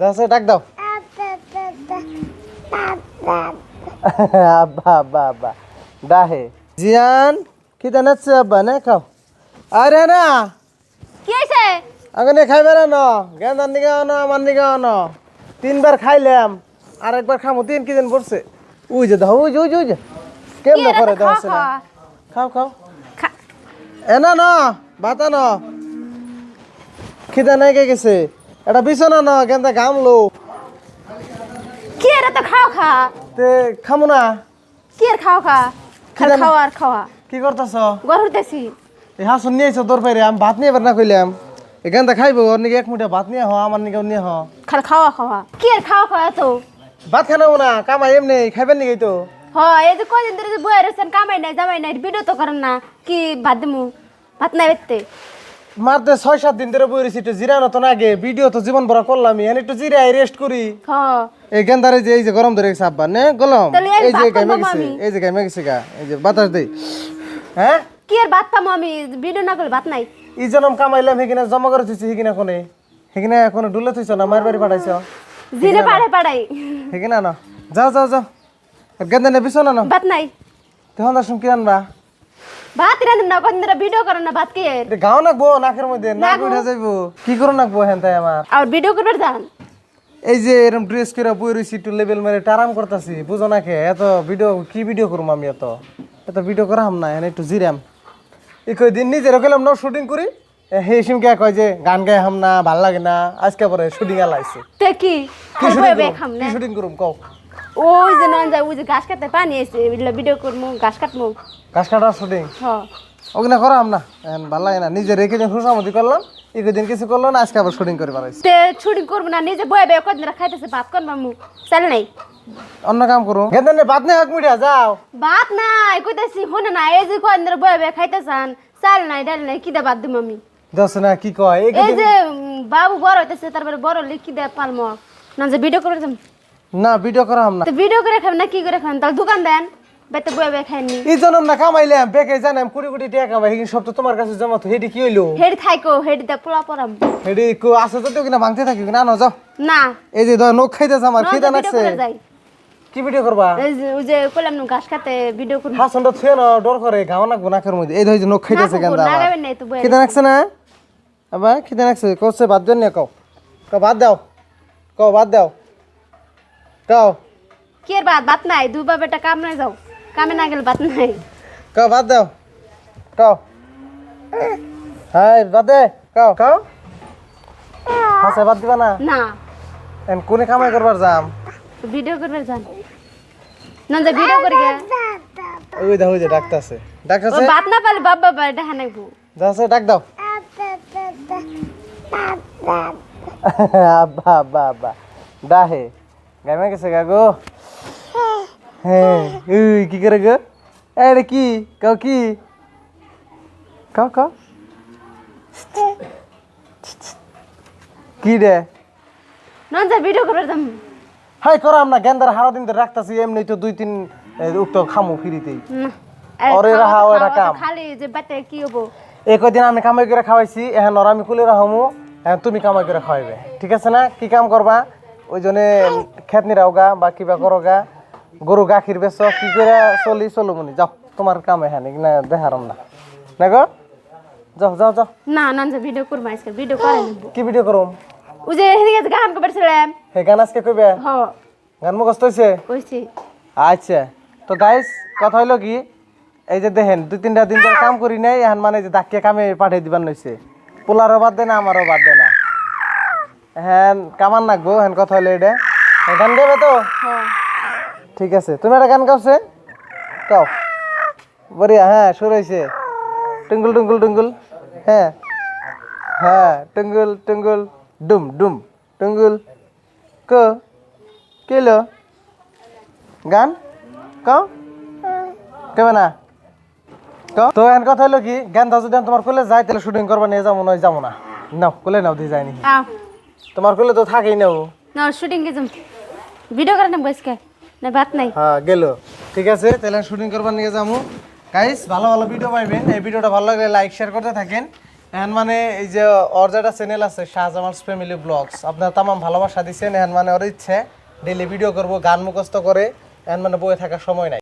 যাচ্ছে ডাক দাও। আব্বা আব্বা আব্বা ডাহে জিয়ান কি জানাচ্ছে আব্বা না খাও আরে না কি হয়েছে? আগে খাইবে না গেন্দার নিকে আনো আমার নিকে আনো তিনবার খাইলাম আর একবার খামো তিন কি দিন পড়ছে উই যে দাও উই উই যে কেমন করে দাও না খাও খাও এনা না বাতা না খিদা নাই গেছে এটা বিছানা না গেন্দা ঘামলো কি এর তো খাও খা তে খামো না কি এর খাও খা খালি জানি? খাওয়া আর খাওয়া কি করতেছ গরুতেছি এই হাসুন নিয়ে এসো তোর পাইরে আমি ভাত নিয়ে এবার না কইলাম এখানটা খাইবো ওর নিকে এক মুঠে ভাত নিয়ে হ আমার নিকে নিয়ে হ খালি খাওয়া খাওয়া কি এর খাওয়া খাওয়া তো ভাত খানাবো না কামাই এমনি খাইবেন নাকি তো হয় এই যে কদিন ধরে যে বয়ে রয়েছেন কামাই নাই জামাই নাই ভিডিও তো করেন না কি ভাত দিমু ভাত নাই বেতে মারতে 6-7 দিন ধরে বইরেছি একটু জিরানো তো না আগে ভিডিও তো জীবন ভরা করলামই এখানে একটু জিরাই রেস্ট করি হ এই গেন্দারে যে এই যে গরম ধরে গেছে আব্বা নে গলম তাহলে এই এই যে ভাত গাইমে খাবো গেছে আমি। এই যে গাইমে গেছে গা এই যে বাতাস দেই হ্যাঁ কি এর ভাত খামো আমি ভিডিও না করলে ভাত নাই ই জনম কামাইলাম হেকিনা জমা করে থুইছি হেকিনা কোনে হেকিনা কোনো ডুলে থুইছ না মায়ের বাড়ি পাঠাইছ জিরে পাড়াই পাড়াই হেকিনা না যাও যাও যাও গেন্দা নে বিছনা না ভাত নাই তখন আসুন কি আনবা ভাত রান্ধেন না কদিন ধরে ভিডিও করেন না ভাত কি এর এটা গাও নাকবো নাকের মধ্যে নাক উঠে যাইবো কি করো নাকবো হেন তাই আমার আর ভিডিও করবার যান এই যে এরকম ড্রেস করে বই রইছি একটু লেভেল মেরে আরাম করতেছি বুঝো না কে এত ভিডিও কি ভিডিও করবো আমি এত ভিডিও করাম না এনে একটু জিরাম এই কয়দিন নিজের গেলাম না শুটিং করি হে সিমকে কয় যে গান গাই হাম না ভাল লাগে না আজকে পরে শুটিং আলাইছে তে কি কি খালি শুটিং বয়ে বয়ে করুম খাম কি না শুটিং করুম কও ওই যে নন যায় ওই যে ঘাস কাটতে পানি এসে ভিডিও করবো ঘাস কাটবো ঘাস কাটার শুটিং হ ওগুলা করাম না এখন ভাল লাগে না নিজে রেখে দিন খুশামতি করলাম এই কদিন কিছু করলো না আজকে আবার শুটিং করে পারাইছে তে ছুটি করবো না নিজে বয়ে বয়ে কদিন ধরে খাইতেছে ভাত করবো মু চাল নাই অন্য কাম করুম গেন্দানে বাদ নেই হাক মুড়িয়া যাও ভাত নাই কইতাছি হনে না এই যে কদিন ধরে বয়ে বয়ে খাইতেছান চাল নাই ডাল নাই কি দে বাদ দিম আমি দশ না কি কয় এই এই যে বাবু বড় হইতেছে তারপরে বড় হলে কি দে পালম না যে ভিডিও করে যাম না ভিডিও করাম না তো ভিডিও করে খাবেন না কি করে খাবেন তাহলে দোকান দেন বেতে বয়ে বয়ে খাইনি এই জন্য না কামাইলাম বেকে জানাম কোটি কোটি টাকা কামাই কিন্তু সব তো তোমার কাছে জমা তো হেডি কি হইলো হেডি থাইকো হেডি দে পোলা পরাম হেডি কো আছে তো কিনা ভাঙতে থাকি না না যাও না এই যে ধর নখ খাইতেছ আমার খিদা ভিডিও লাগছে করে যাই কি ভিডিও করবা এই যে ওই যে কইলাম না ঘাস কাটে ভিডিও করবো হাসনটা ছুঁয়ে না ডর করে গাও না গোনাকের মধ্যে এই ধর যে নখ খাইতেছে কেন না গাবেন নাই তো বয়ে খিদা লাগছে না আবার খিদা লাগছে কোসে বাদ দেন না কও কও বাদ দাও কও বাদ দাও কও কি এর ভাত নাই দুবার বেটা কাম নাই যাও কামে না গেলে ভাত নাই কও বাদ দাও কও হাই বাদ দে কও কও হাসে বাদ দিবা না না এন কোনে কামাই করবার যাম ভিডিও করবে যান না যে ভিডিও করি গে ওই দেখো ওই যে ডাকতাছে ও ডাকতাছে ভাত না পালে বাবা বাবা দেখা নাকবো যাচ্ছে ডাক দাও আব্বা আব্বা আব্বা ডাহে গাইমে গেছে গা গো হ্যাঁ উই কি করে গো আরে কি কাও কি কাও কাও কি রে না যে ভিডিও করবে যাম হাই করাম না গেন্দার হারা দিন ধরে রাখতাছি এমনি তো 2-3 উক্ত খামু ফ্রিতেই না ওরে রাহা ওটা কাম খালি যে বাতে কি হবো এই কদিন আমি কামাই করে খাওয়াইছি এখন ওরা আমি কুলে রাহমু এখন তুমি কামাই করে খাওয়াইবে ঠিক আছে না কি কাম করবা ওই জন্য খেত নিরাওগা বা কিবা করোগা গরু গাখির বেচ কি করে চলো মনি যাও তোমার কাম এখানে না দেখারম না না গো যাও যাও যাও না না যে ভিডিও করবো আজকে ভিডিও করে নেবো কি ভিডিও করুম ওই যে এদিকে যে গান করছিলাম হে গান আজকে কইবে হ গান মুখস্থ হয়েছে কইছি আচ্ছা তো গাইস কথা হইলো কি এই যে দেখেন 2-3টা দিন ধরে কাম করি নাই এখন মানে যে ডাকিয়ে কামে পাঠিয়ে দিবার নইছে পোলারও বাদ দেয় না আমারও বাদ দেয় না হ্যাঁ কামান নাকবো হ্যাঁ কথা হইলো এটা গান গাইবে তো হ্যাঁ ঠিক আছে তুমি একটা গান গাওছে গাও বড়িয়া হ্যাঁ শুরু হয়েছে টুঙ্গুল টুঙ্গুল টুঙ্গুল হ্যাঁ হ্যাঁ টুঙ্গুল টুঙ্গুল ডুম ডুম টুঙ্গুল ক কেলো গান কও কেবে না তো এন কথা হলো কি গান দাও যদি আমি তোমার কোলে যাই তাহলে শুটিং করবা নিয়ে যাবো নয় যাবো না নাও কোলে নাও দিয়ে যায়নি আও তোমার কোলে তো থাকেই নাও না শুটিং কে যাম ভিডিও করে নেবো আজকে না ভাত নাই হ্যাঁ গেল ঠিক আছে তাহলে শুটিং করবার নিয়ে যাবো গাইস ভালো ভালো ভিডিও পাইবেন এই ভিডিওটা ভালো লাগলে লাইক শেয়ার করতে থাকেন এখন মানে এই যে ওর যেটা চ্যানেল আছে শাহজামালস ফ্যামিলি ব্লগস, আপনার তামাম ভালোবাসা দিচ্ছেন। এখন মানে ওর ইচ্ছে ডেইলি ভিডিও করব, গান মুখস্থ করে। এখন মানে বয়ে থাকার সময় নাই।